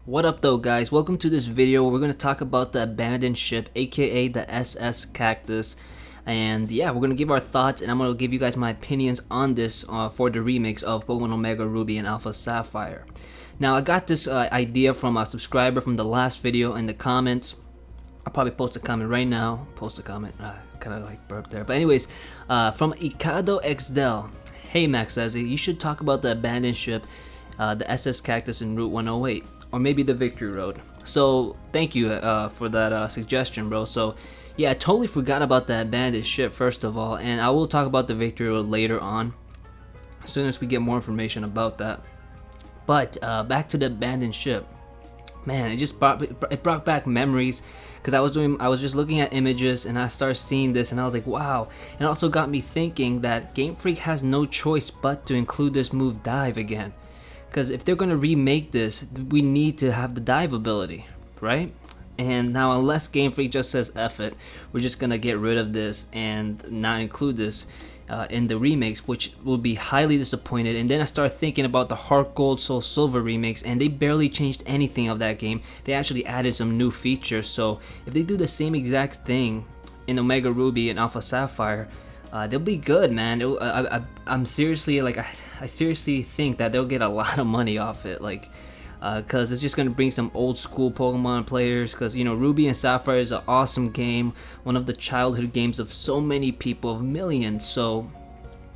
What up though guys, welcome to this video where we're going to talk about the abandoned ship, aka the SS Cactus. And yeah, we're going to give our thoughts and I'm going to give you guys my opinions on this for the remakes of Pokemon Omega Ruby and Alpha Sapphire. Now I got this idea from a subscriber from the last video in the comments. I'll probably post a comment right now. Post a comment, kind of like burp there. But anyways, from Ikado XDel. Hey Max Ezzy, you should talk about the abandoned ship, the SS Cactus in Route 108. Or maybe the Victory Road. So thank you for that suggestion, bro. So yeah, I totally forgot about the abandoned ship first of all, and I will talk about the Victory Road later on, as soon as we get more information about that. But back to the abandoned ship, man, it brought back memories, because I was just looking at images and I started seeing this and I was like, wow. And it also got me thinking that Game Freak has no choice but to include this move Dive again. Because if they're going to remake this, we need to have the dive ability, right? And now unless Game Freak just says F it, we're just going to get rid of this and not include this in the remakes, which will be highly disappointed. And then I started thinking about the Heart Gold Soul Silver remakes, and they barely changed anything of that game. They actually added some new features. So if they do the same exact thing in Omega Ruby and Alpha Sapphire, they'll be good, man. I'm seriously like, I seriously think that they'll get a lot of money off it, like, cause it's just gonna bring some old school Pokemon players. Cause you know, Ruby and Sapphire is an awesome game, one of the childhood games of so many people, of millions. So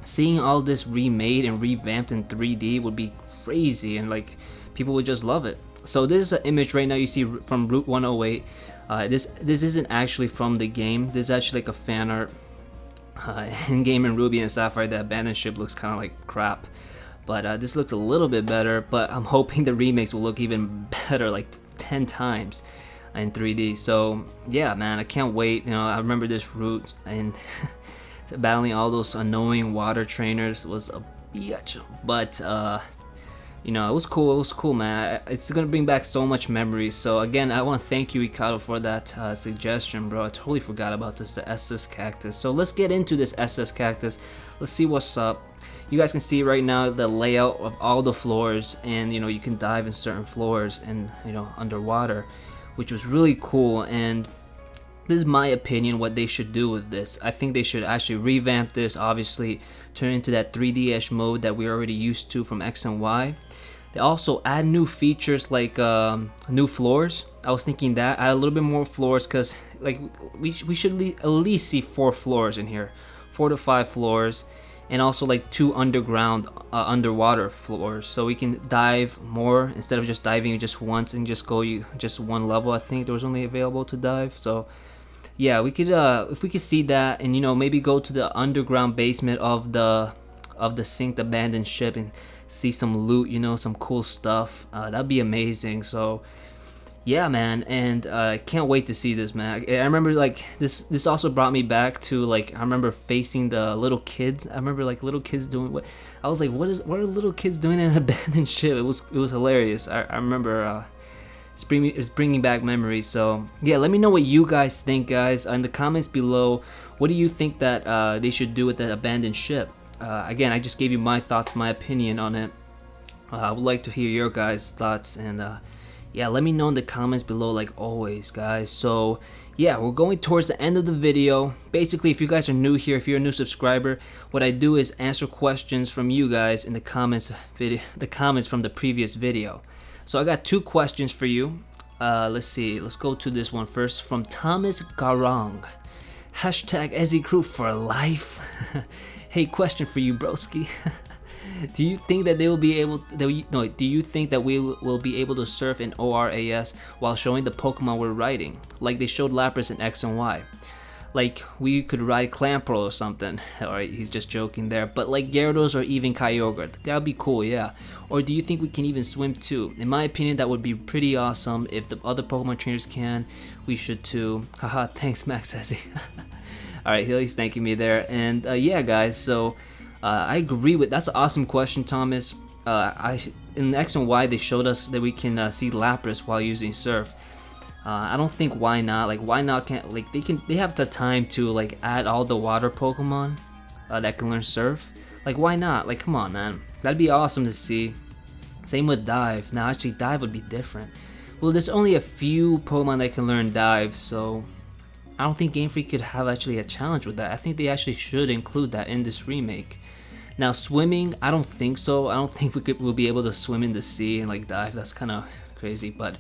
seeing all this remade and revamped in 3D would be crazy, and like people would just love it. So this is an image right now you see from Route 108. This isn't actually from the game. This is actually like a fan art. In game in Ruby and Sapphire, the abandoned ship looks kind of like crap, but this looks a little bit better. But I'm hoping the remakes will look even better, like 10 times in 3D. So yeah, man, I can't wait. You know, I remember this route, and battling all those annoying water trainers was a bitch. But you know, it was cool, man. It's gonna bring back so much memories. So again, I want to thank you, Ikado, for that suggestion, bro. I totally forgot about this, the SS Cactus. So let's get into this SS Cactus. Let's see what's up. You guys can see right now the layout of all the floors, and you know, you can dive in certain floors and, you know, underwater, which was really cool. And this is my opinion what they should do with this. I think they should actually revamp this, obviously turn into that 3D-ish mode that we're already used to from X and Y. They also add new features like new floors. I was thinking that add a little bit more floors, because like we should at least see 4 floors in here, 4 to 5 floors, and also like 2 underground underwater floors, so we can dive more instead of just diving just once and just go just one level. I think there was only available to dive. So yeah, we could if we could see that, and you know, maybe go to the underground basement of the synced abandoned ship and see some loot, you know, some cool stuff. That'd be amazing. So yeah, man, and I can't wait to see this, man. I remember like this also brought me back to, like, I remember facing the little kids. I remember like little kids doing what I was like, what are little kids doing in an abandoned ship? It was hilarious. I remember it's bringing back memories. So yeah, let me know what you guys think, guys, in the comments below. What do you think that they should do with that abandoned ship? Again, I just gave you my thoughts, my opinion on it. I would like to hear your guys' thoughts, and yeah, let me know in the comments below, like always, guys. So yeah, we're going towards the end of the video. Basically, if you guys are new here, if you're a new subscriber, what I do is answer questions from you guys in the comments from the previous video. So I got 2 questions for you. Let's see, let's go to this one first, from Thomas Garong. Hashtag Ezzy Crew for life. Hey, question for you, broski. Do you think that they will be able? Do you think that we will be able to surf in ORAS while showing the Pokemon we're riding, like they showed Lapras in X and Y? Like we could ride Clamperl or something. Alright, he's just joking there. But like Gyarados or even Kyogre, that'd be cool, yeah. Or do you think we can even swim too? In my opinion, that would be pretty awesome. If the other Pokemon trainers can, we should too. Haha, thanks, Max Ezzy. Alright, he's thanking me there. And yeah, guys, so I agree with, that's an awesome question, Thomas. In X and Y, they showed us that we can see Lapras while using Surf. I don't think why not. Like, why not? Can't, like, they have the time to like add all the water Pokemon that can learn Surf. Like, why not? Like, come on, man, that'd be awesome to see. Same with Dive. Now, actually, Dive would be different. Well, there's only a few Pokemon that can learn dive, so I don't think Game Freak could have actually a challenge with that. I think they actually should include that in this remake. Now swimming, I don't think so. I don't think we'll be able to swim in the sea and like dive. That's kind of crazy, but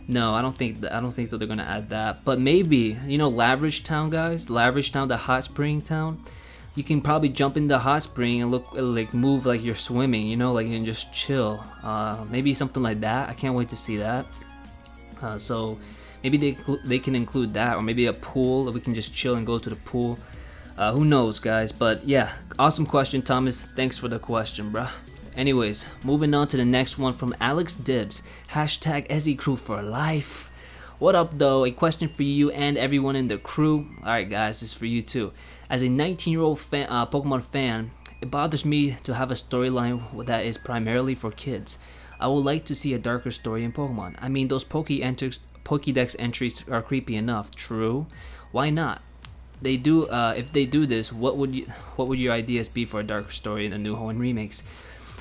no, I don't think that they're gonna add that. But maybe, you know, Lavish Town, guys, Lavish Town, the hot spring town. You can probably jump in the hot spring and look like move like you're swimming, you know, like and just chill. Maybe something like that. I can't wait to see that. So maybe they can include that, or maybe a pool that we can just chill and go to the pool. Who knows, guys? But yeah, awesome question, Thomas. Thanks for the question, bruh. Anyways, moving on to the next one from Alex Dibbs. Hashtag Ezzy Crew for life. What up, though? A question for you and everyone in the crew. Alright, guys, this is for you too. As a 19-year-old Pokemon fan, it bothers me to have a storyline that is primarily for kids. I would like to see a darker story in Pokemon. I mean, those Pokédex entries are creepy enough. True. Why not? They do. If they do this, what would your ideas be for a darker story in the new Hoenn remakes?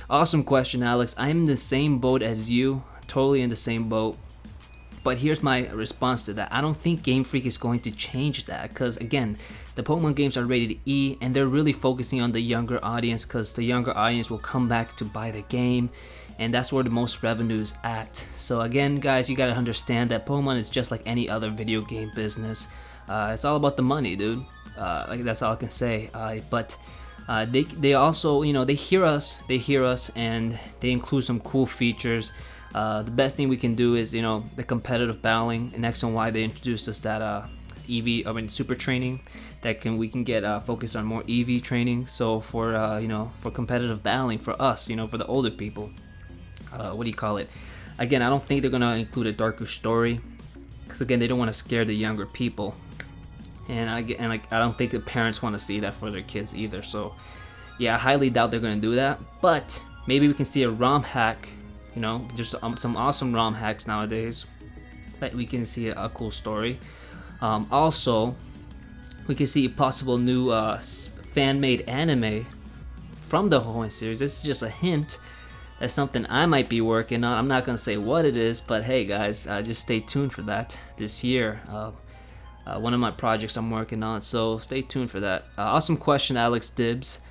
Awesome question, Alex. I'm in the same boat as you. Totally in the same boat. But here's my response to that. I don't think Game Freak is going to change that, because again, the Pokemon games are rated E and they're really focusing on the younger audience, because the younger audience will come back to buy the game, and that's where the most revenue is at. So again, guys, you gotta understand that Pokemon is just like any other video game business. It's all about the money, dude. Like that's all I can say. But they also, you know, they hear us, and they include some cool features. The best thing we can do is, you know, the competitive battling. In X and Y, they introduced us that super training that we can get focused on more EV training. So for you know, for competitive battling for us, you know, for the older people, what do you call it? Again, I don't think they're gonna include a darker story, because again, they don't want to scare the younger people, and I don't think the parents want to see that for their kids either. So yeah, I highly doubt they're gonna do that. But maybe we can see a ROM hack. You know, just some awesome ROM hacks nowadays, that we can see a cool story. Also, we can see a possible new fan-made anime from the Hoenn series. This is just a hint. That's something I might be working on. I'm not gonna say what it is, but hey, guys, just stay tuned for that this year. One of my projects I'm working on, so stay tuned for that. Awesome question, Alex Dibbs.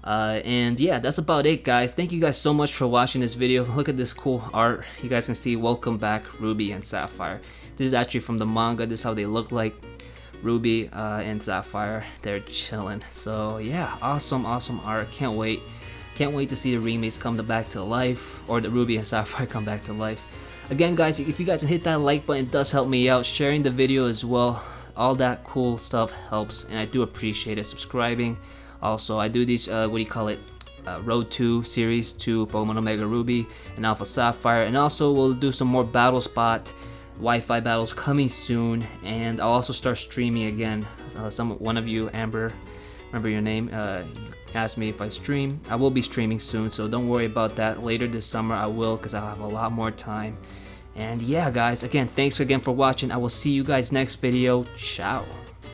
And yeah, that's about it, guys. Thank you guys so much for watching this video. Look at this cool art. You guys can see Welcome Back Ruby and Sapphire. This is actually from the manga. This is how they look like. Ruby and Sapphire, they're chilling. So yeah, awesome art. Can't wait to see the remakes come back to life, or the Ruby and Sapphire come back to life. Again, guys, if you guys can hit that like button, it does help me out. Sharing the video as well, all that cool stuff helps, and I do appreciate it. Subscribing. Also, I do these, Road 2 series to Pokemon Omega Ruby and Alpha Sapphire, and also we'll do some more Battle Spot Wi-Fi battles coming soon, and I'll also start streaming again. One of you, Amber, remember your name, asked me if I stream. I will be streaming soon, so don't worry about that. Later this summer I will, because I'll have a lot more time. And yeah, guys, again, thanks again for watching. I will see you guys next video. Ciao.